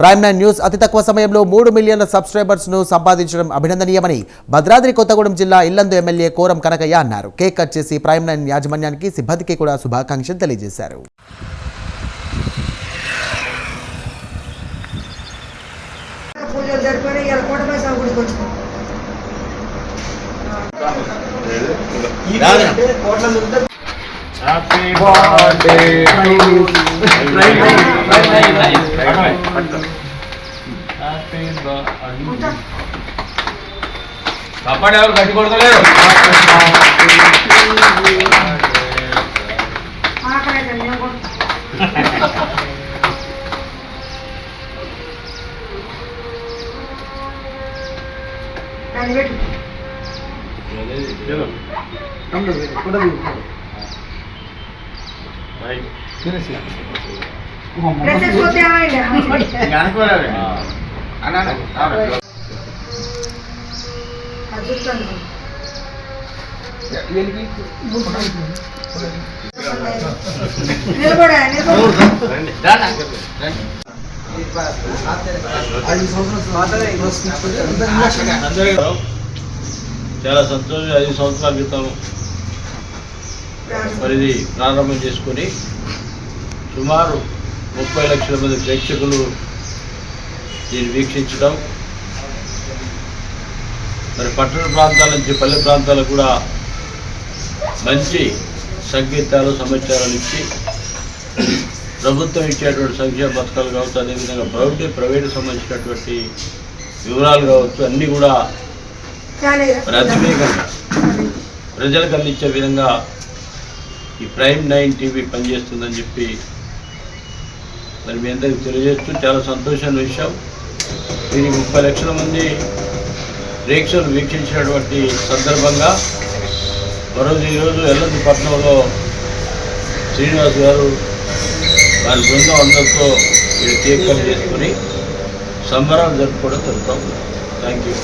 Prime 9 news అతి తక్కువ సమయంలో 3 మిలియన్ల సబ్స్క్రైబర్స్ ను సంపాదించడం అభినందనీయమని భద్రాద్రి కొత్తగూడెం జిల్లా ఇల్లందు ఎమ్మెల్యే కోరం కనకయ్య అన్నారు. కేక్ కట్ చేసి ప్రైమ్ 9 యాజమాన్యానికి సిబ్బందికి కూడా శుభాకాంక్షలు తెలియజేశారు. Happy birthday to you. Happy birthday. కాపాడే ఎవరు కట్టుకోవడలేదు. చాలా సంతోషం. 5 సంవత్సరాల క్రితం మరి ఇది ప్రారంభం చేసుకొని సుమారు 30 లక్షల మంది ప్రేక్షకులు దీన్ని వీక్షించడం, మరి పట్టణ ప్రాంతాల నుంచి పల్లె ప్రాంతాలకు కూడా మంచి సంకేతాలు సమాచారాలు ఇచ్చి ప్రభుత్వం ఇచ్చేటువంటి సంక్షేమ పథకాలు కావచ్చు, అదేవిధంగా ప్రైవేటు సంబంధించినటువంటి వివరాలు కావచ్చు, అన్నీ కూడా అతివేగంగా ప్రజలకు అందించే విధంగా ఈ ప్రైమ్ 9 టీవీ పనిచేస్తుందని చెప్పి మరి మీ అందరికీ తెలియజేస్తూ చాలా సంతోషమైన విషయం. దీనికి 30 లక్షల మంది ప్రేక్షకులు వీక్షించినటువంటి సందర్భంగా ఈరోజు ఎల్లందు పట్టణంలో శ్రీనివాస్ గారు వారి బృందం అందరితో కేక్ కట్ చేసుకొని సంబరాలు జరుపుకోవడం జరుగుతాం. Thank you.